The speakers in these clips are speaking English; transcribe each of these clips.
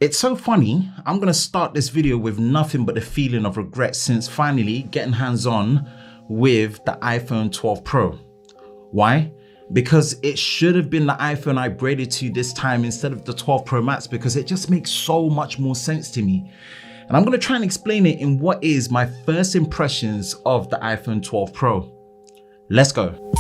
It's so funny, I'm gonna start this video with nothing but the feeling of regret since finally getting hands-on with the iPhone 12 Pro. Why? Because it should have been the iPhone I upgraded to this time instead of the 12 Pro Max, because it just makes so much more sense to me. And I'm gonna try and explain it in what is my first impressions of the iPhone 12 Pro. Let's go.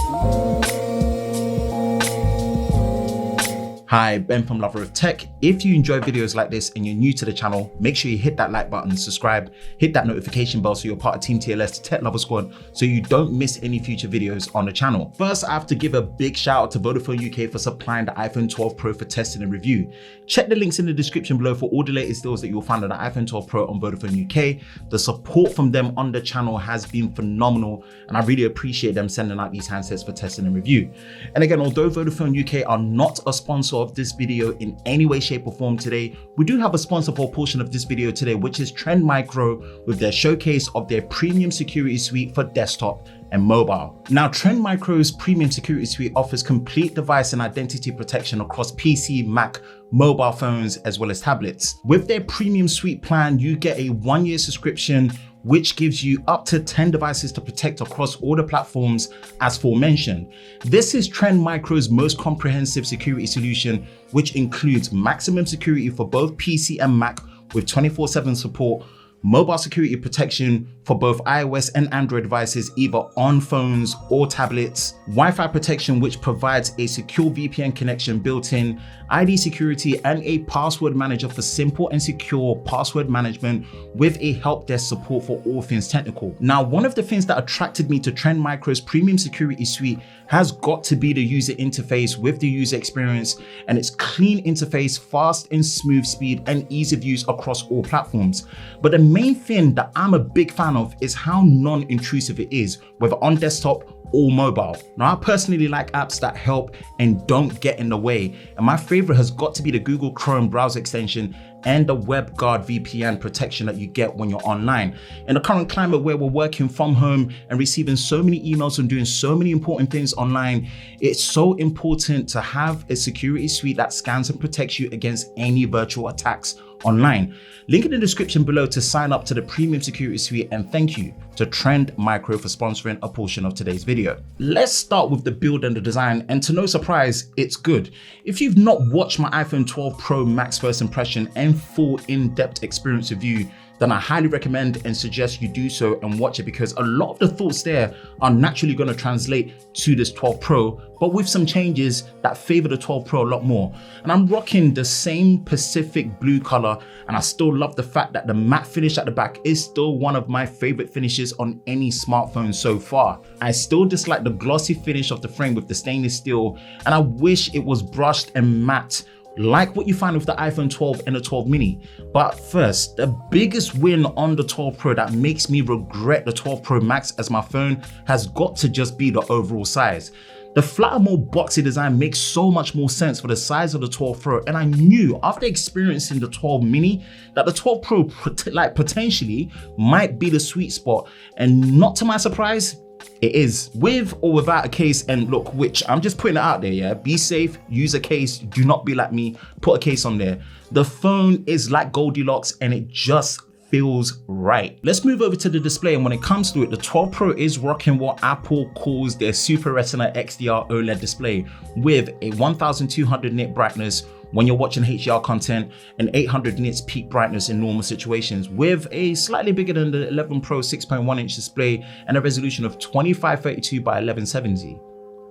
Hi, Ben from Lover of Tech. If you enjoy videos like this and you're new to the channel, make sure you hit that like button, subscribe, hit that notification bell so you're part of Team TLS Tech Lover Squad so you don't miss any future videos on the channel. First, I have to give a big shout out to Vodafone UK for supplying the iPhone 12 Pro for testing and review. Check the links in the description below for all the latest deals that you'll find on the iPhone 12 Pro on Vodafone UK. The support from them on the channel has been phenomenal, and I really appreciate them sending out these handsets for testing and review. And again, although Vodafone UK are not a sponsor of this video in any way, shape or form today, we do have a sponsor for a portion of this video today, which is Trend Micro with their showcase of their premium security suite for desktop and mobile. Now, Trend Micro's premium security suite offers complete device and identity protection across PC, Mac, mobile phones, as well as tablets. With their premium suite plan, you get a 1-year subscription which gives you up to 10 devices to protect across all the platforms as aforementioned. This is Trend Micro's most comprehensive security solution, which includes maximum security for both PC and Mac with 24/7 support, mobile security protection for both iOS and Android devices, either on phones or tablets, Wi-Fi protection, which provides a secure VPN connection built in, ID security, and a password manager for simple and secure password management with a help desk support for all things technical. Now, one of the things that attracted me to Trend Micro's premium security suite has got to be the user interface with the user experience and its clean interface, fast and smooth speed, and ease of use across all platforms. But the main thing that I'm a big fan of is how non-intrusive it is, whether on desktop or mobile. Now, I personally like apps that help and don't get in the way, and my favorite has got to be the Google Chrome browser extension and the WebGuard VPN protection that you get when you're online. In the current climate where we're working from home and receiving so many emails and doing so many important things online, it's so important to have a security suite that scans and protects you against any virtual attacks online. Link in the description below to sign up to the premium security suite, and thank you to Trend Micro for sponsoring a portion of today's video. Let's start with the build and the design, and to no surprise, it's good. If you've not watched my iPhone 12 Pro Max first impression and full in-depth experience review, then I highly recommend and suggest you do so and watch it, because a lot of the thoughts there are naturally going to translate to this 12 Pro, but with some changes that favor the 12 Pro a lot more. And I'm rocking the same Pacific blue color, and I still love the fact that the matte finish at the back is still one of my favorite finishes on any smartphone so far. I still dislike the glossy finish of the frame with the stainless steel, and I wish it was brushed and matte like what you find with the iPhone 12 and the 12 mini. But first, the biggest win on the 12 Pro that makes me regret the 12 Pro Max as my phone has got to just be the overall size. The flatter, more boxy design makes so much more sense for the size of the 12 Pro, and I knew after experiencing the 12 mini that the 12 Pro potentially might be the sweet spot, and not to my surprise, it is. With or without a case, and look, which I'm just putting it out there, yeah, be safe, use a case, do not be like me, put a case on there. The phone is like Goldilocks and it just feels right. Let's move over to the display, and when it comes to it, the 12 Pro is rocking what Apple calls their Super Retina XDR OLED display with a 1200 nit brightness when you're watching HDR content and 800 nits peak brightness in normal situations, with a slightly bigger than the 11 Pro 6.1 inch display and a resolution of 2532 by 1170.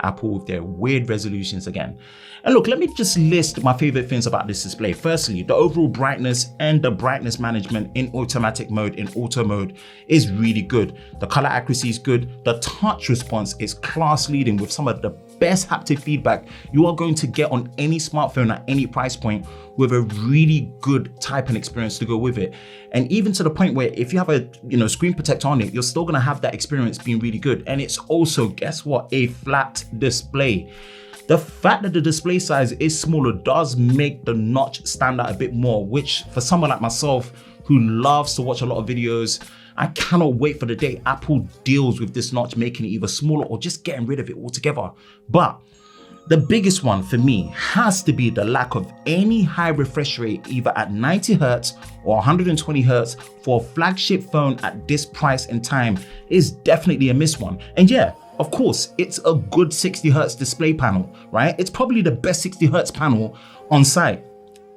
Apple with their weird resolutions again. And look, let me just list my favorite things about this display. Firstly, the overall brightness and the brightness management in automatic mode, in auto mode, is really good. The color accuracy is good. The touch response is class leading with some of the best haptic feedback you are going to get on any smartphone at any price point, with a really good typing experience to go with it. And even to the point where if you have a screen protector on it, you're still gonna have that experience being really good. And it's also, guess what, a flat display. The fact that the display size is smaller does make the notch stand out a bit more, which for someone like myself who loves to watch a lot of videos, I cannot wait for the day Apple deals with this notch, making it either smaller or just getting rid of it altogether. But The biggest one for me has to be the lack of any high refresh rate either at 90Hz or 120Hz for a flagship phone at this price and time is definitely a miss one. And yeah, of course, it's a good 60Hz display panel, right? It's probably the best 60Hz panel on site.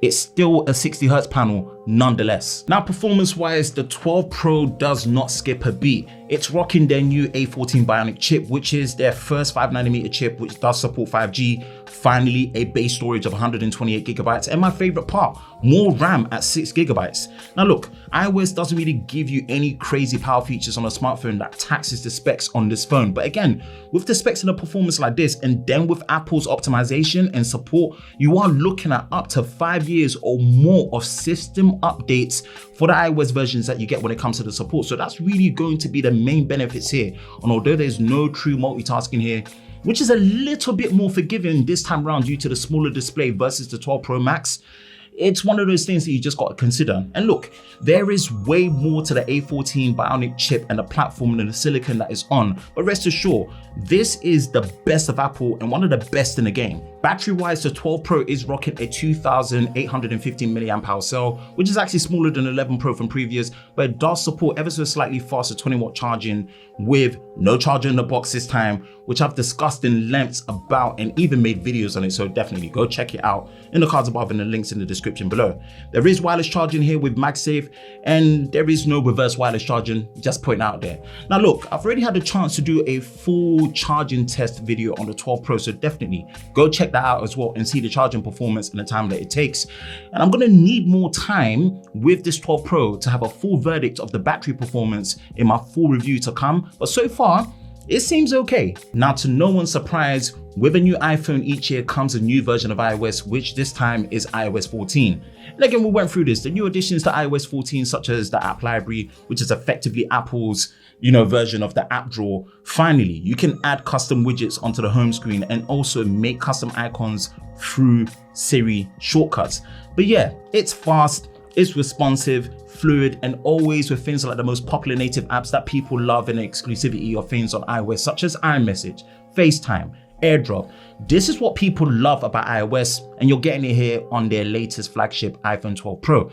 It's still a 60Hz panel nonetheless. Now, performance-wise, the 12 Pro does not skip a beat. It's rocking their new A14 Bionic chip, which is their first 5nm chip, which does support 5G. Finally, a base storage of 128GB, and my favorite part, more RAM at 6GB. Now look, iOS doesn't really give you any crazy power features on a smartphone that taxes the specs on this phone. But again, with the specs and the performance like this, and then with Apple's optimization and support, you are looking at up to 5 years or more of system updates for the iOS versions that you get when it comes to the support. So that's really going to be the main benefits here. And although there's no true multitasking here, which is a little bit more forgiving this time around due to the smaller display versus the 12 Pro Max, it's one of those things that you just got to consider. And look, there is way more to the A14 Bionic chip and the platform than the silicon that is on, but rest assured, this is the best of Apple and one of the best in the game. Battery wise, the 12 Pro is rocking a 2815 mAh cell, which is actually smaller than 11 Pro from previous, but it does support ever so slightly faster 20-watt charging with no charger in the box this time, which I've discussed in lengths about and even made videos on it. So definitely go check it out in the cards above and the links in the description below. There is wireless charging here with MagSafe, and there is no reverse wireless charging, just putting out there. Now look, I've already had the chance to do a full charging test video on the 12 Pro, so definitely go check that out as well and see the charging performance and the time that it takes. And I'm gonna need more time with this 12 Pro to have a full verdict of the battery performance in my full review to come, but so far, it seems okay. Now, to no one's surprise, with a new iPhone each year comes a new version of iOS, which this time is iOS 14. And again, we went through this, the new additions to iOS 14, such as the app library, which is effectively Apple's version of the app drawer. Finally, you can add custom widgets onto the home screen and also make custom icons through Siri shortcuts. But yeah, it's fast, it's responsive, fluid, and always with things like the most popular native apps that people love and the exclusivity of things on iOS, such as iMessage, FaceTime, AirDrop. This is what people love about iOS, and you're getting it here on their latest flagship iPhone 12 Pro.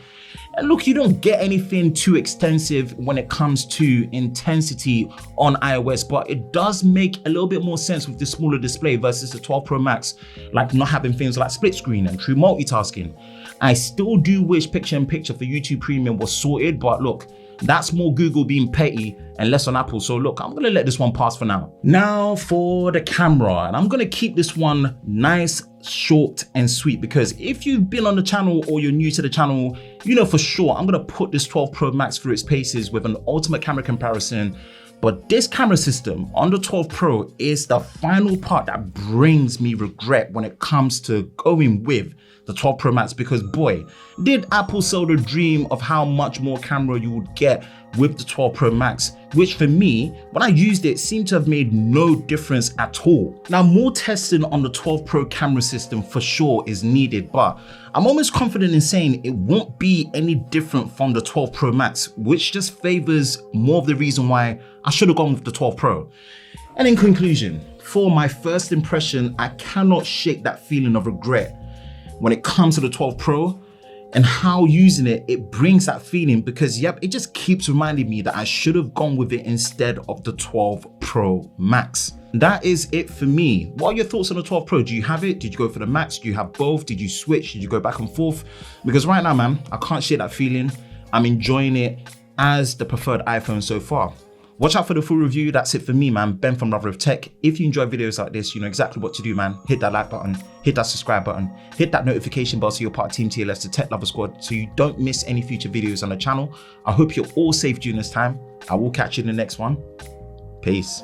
And look, you don't get anything too extensive when it comes to intensity on iOS, but it does make a little bit more sense with the smaller display versus the 12 Pro Max, like not having things like split screen and true multitasking. I still do wish picture-in-picture for YouTube Premium was sorted, but look, that's more Google being petty and less on Apple. So look, I'm gonna let this one pass for now. Now for the camera, and I'm gonna keep this one nice, short and sweet, because if you've been on the channel or you're new to the channel, you know for sure I'm gonna put this 12 Pro Max through its paces with an ultimate camera comparison. But this camera system on the 12 Pro is the final part that brings me regret when it comes to going with the 12 Pro Max, because boy, did Apple sell the dream of how much more camera you would get with the 12 Pro Max, which for me, when I used it, seemed to have made no difference at all. Now, more testing on the 12 Pro camera system for sure is needed, but I'm almost confident in saying it won't be any different from the 12 Pro Max, which just favors more of the reason why I should have gone with the 12 Pro. And in conclusion, for my first impression, I cannot shake that feeling of regret when it comes to the 12 Pro and how using it brings that feeling, because yep, it just keeps reminding me that I should have gone with it instead of the 12 Pro Max. That is it for me. What are your thoughts on the 12 Pro? Do you have it? Did you go for the Max? Do you have both? Did you switch? Did you go back and forth? Because right now, man, I can't share that feeling. I'm enjoying it as the preferred iPhone so far. Watch out for the full review. That's it for me, man. Ben from Lover of Tech. If you enjoy videos like this, you know exactly what to do, man. Hit that like button, hit that subscribe button, hit that notification bell so you're part of Team TLS, the Tech Lover Squad, so you don't miss any future videos on the channel. I hope you're all safe during this time. I will catch you in the next one. Peace.